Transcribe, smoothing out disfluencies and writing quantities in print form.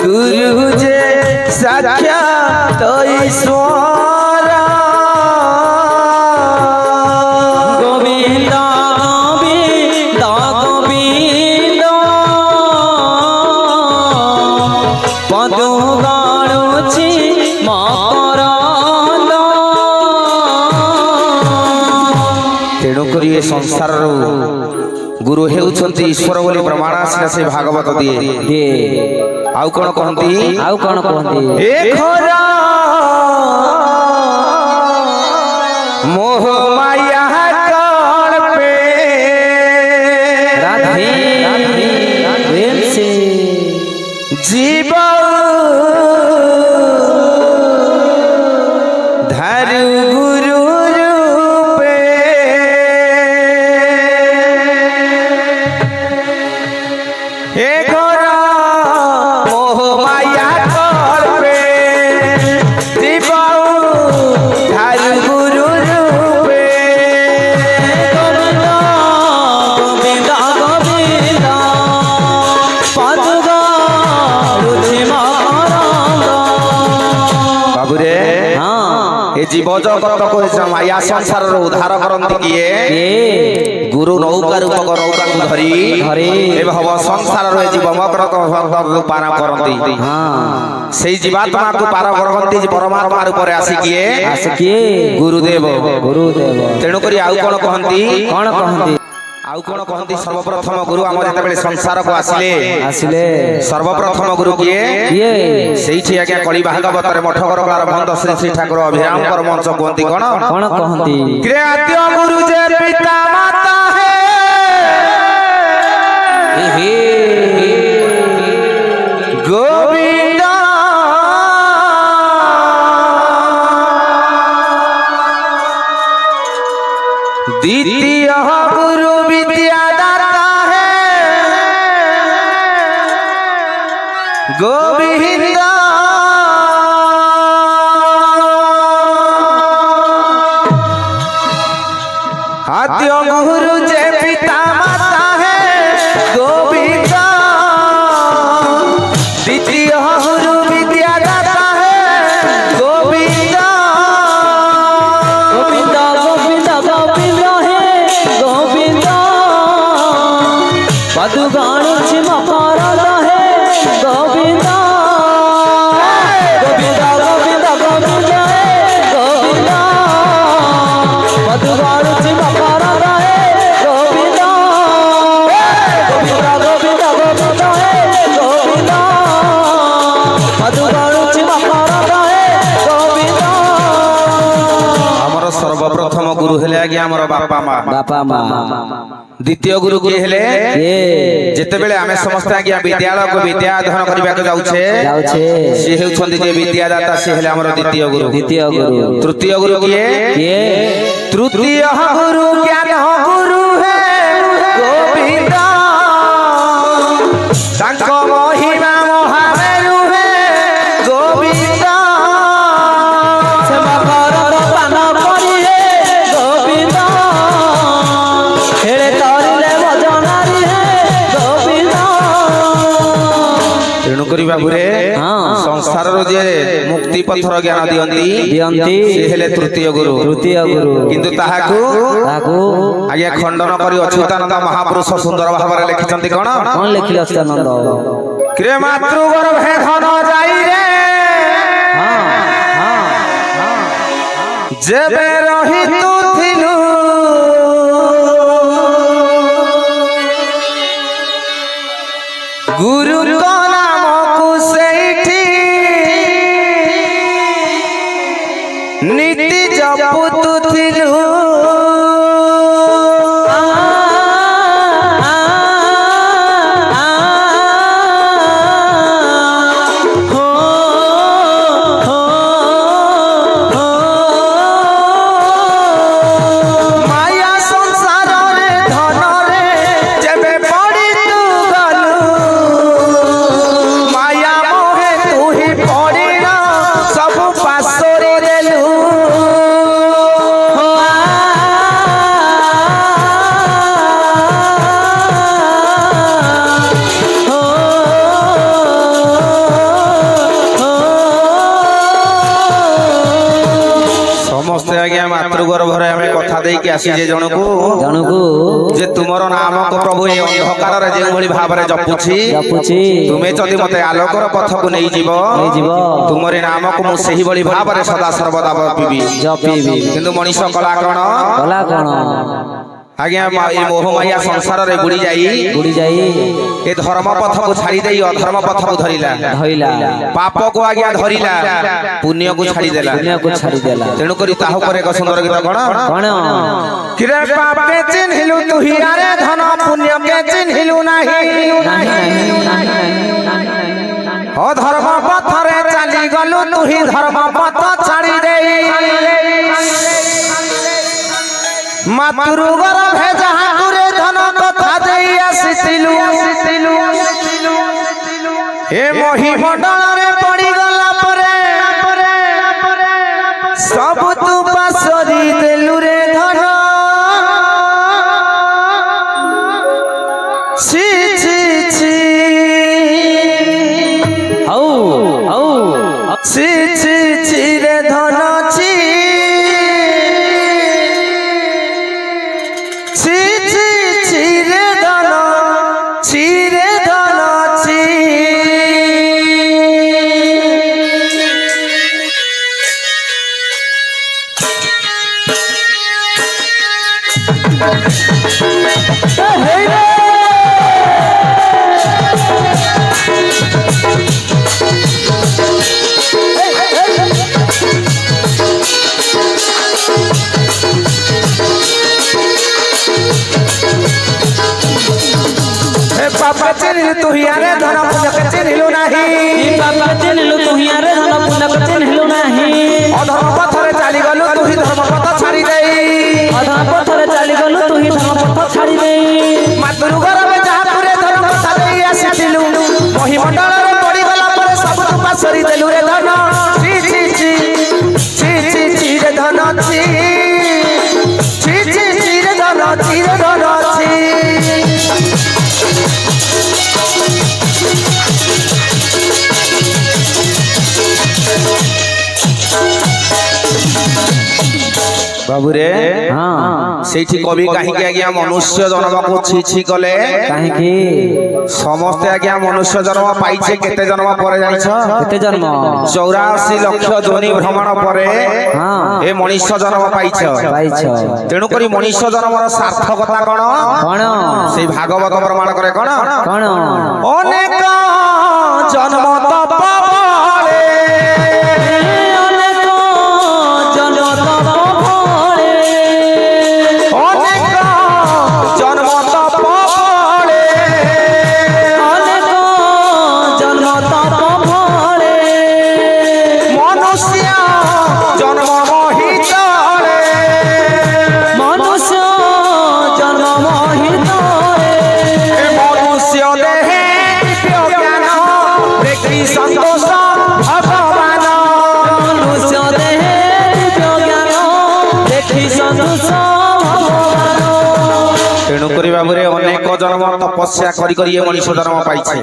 गुरु जे साक्षात ईश्वर गोविंद गोविंद गोविंद पद गाणुछि मकरंद। तेणुक ये संसार गुरु हेउछंती ईश्वर बोली प्रमाण आसिला से भागवत दिए। आउ कौन कहती ए खोरा मोह माया कण पे राधे प्रेम से जीव धरु गुरु रूपे ए खोरा मोह माया कर पे जीव धरु गुरु रूपे। गोविंद गोविंद गोविंद पद गाणुछि मकरंद। बाबू रे हाँ ये जीव जगत को माया संसार उद्धार करती किए गुरु नौका रूपक नौका को धरी भव संसार जीव मकर पार करती से जीवात्मा को पार करती परमात्मा रूप आसिकिए गुरुदेव। तेणुक आउ कौन कहती आउ कौन कहती सर्वप्रथम गुरु आम जिते संसार को आसिले सर्वप्रथम गुरु किए से आज्ञा कली भागवत मठकर भंत श्री श्री ठाकुर अभिराम परमहंस कहती कौन कहती आद्य गुरु जे पिता माता है गोविंद द्वितीय गुरु विद्यादाता है गोविंद आद्य गुरु जे पिता माता है गोविंद द्वितीय गुरु विद्यादाता है गोविंद। गोविंद गोविंद गोविंद है गोविंद पद गाणुछि मकरंद है गोविंद। गोविंद गोविंद गोविंद है गोविंद पद गाणुछि मकरंद है गोविंद। गोविंद गोविंद गोविंद है गोविंद पद गाणुछि मकरंद है गोविंद। हमर सर्वप्रथम गुरु हेले आज्ञा हमर बापा माँ। द्वितीय गुरु किए हेले जेते बेले आमे समस्त आज्ञा विद्यालय को विद्या अध्ययन करबा को जाउछे से हेउछंती जे विद्यादाता से हेले हमर द्वितीय गुरु। तृतीय गुरु किए तृतीय गुरु ज्ञान गुरु है गोविंद तांको महिमा महामेरु है गोविंद। से मकरंद पान परि है गोविंद हेले तरिले भजनारी है गोविंद। तेणुक बाबू रे संसार जे मुक्ति पथर ज्ञान दियंती से हेले तृतीय गुरु किंतु ताहाकू आज्ञा खंडन करी अच्युतानंद महापुरुष सुंदर भाव लिखिछंती कौन लिखिले अच्युतानंद क्रे मातृगर्भे धन जाई रे जेबे रही तू थिलु गुरु को नाम को सेठी नीति जपुतु थिलु ସମସ୍ତେ ଆଜ୍ଞା ମାତୃଗର୍ଭରେ ଆମେ କଥା ଦେଇକି ଆସିଛେ ଜଣକୁ ଯେ ତୁମର ନାମକୁ ପ୍ରଭୁ ଏ ଅନ୍ଧକାରରେ ଯେଉଁଭଳି ଭାବରେ ଜପୁଛି ତୁମେ ଯଦି ମତେ ଆଲୋକର ପଥକୁ ନେଇଯିବ ତୁମରି ନାମକୁ ମୁଁ ସେହିଭଳି ଭାବରେ ସଦା ସର୍ବଦା ଜପିବି। କିନ୍ତୁ ମଣିଷ କଲା କଣ ଆଜ୍ଞା ଏ ମୋହମାୟା ସଂସାରରେ ବୁଡ଼ି ଯାଇ ଏ ଧର୍ମ ପଥକୁ ଛାଡ଼ି ଦେଇ ଅଧର୍ମ ପଥକୁ ଧରିଲା ପାପକୁ ଆଜ୍ଞା ଧରିଲା ପୁଣ୍ୟକୁ ଛାଡ଼ିଦେଲା। ତେଣୁକରି ତାହା ଉପରେ ଏକ ସୁନ୍ଦର ଗୀତ କଣ କିରେ ପାପେ ଚିହ୍ନିଲୁ ତୁ ହିଆରେ ଧନ ପୁଣ୍ୟକେ ଚିହ୍ନିଲୁ ନାହିଁ ଅଧର୍ମ ପଥରେ ଚାଲିଗଲୁ ତୁ ହିଁ ଧର୍ମ ପଥ ଛାଡ଼ି ଦେଇ ମାତୃ ଗର୍ଭେ ଯାହାକୁରେ ଧନ କଥା ଦେଇ ଆସିଥିଲୁ ଏ ମହିମଣ୍ଡଳରେ ପଡ଼ିଗଲା ପରେ ସବୁ ତୁ ପାସରି ଦେଲୁ ରେ ଧନ ଛି ଛି ଛି ছি ছি ছি রে ধন ছি ছি ছি ছি রে ধন ছি রে ধন ছি पापा चिन्हिलु तू हियारे धन पुण्यके चिन्हिलु नाही पापा चिन्हिलु तू हियारे धन पुण्यके चिन्हिलु नाही अधर्म पथरे चाली गलु तू ही धर्म पथ छाड़ी देई अधर्म पथरे चाली गलु तू ही धर्म पथ छाड़ी देई मातृ गर्भे जाहापुरे धर्म कथा देई आसिथिलु महीमंडଳରେ पड़ी गला परे सब तू पासरी देलु रे धन छी छी छी छी छी छी रे धन छी छी छी छी रे धन छी रे धन छी बाबू रे सेठी कवि काहीकि आज्ञा मनुष्य जन्म को छी छी कले काहीकि समस्ते आज्ञा मनुष्य जन्म पाइछे केते जन्म परे जानिछ केते जन्म 84 लाख जोनि भ्रमण परे ए मनुष्य जन्म पाइछ तेणु करी मनुष्य जन्मर सार्थकता कोन से भागवत प्रमाण करे कोन अनेक जन्म तप तेणुकरी बाबूरे अनेक जन्म तपस्या करी करी ये मनुष्य जन्म पाइछे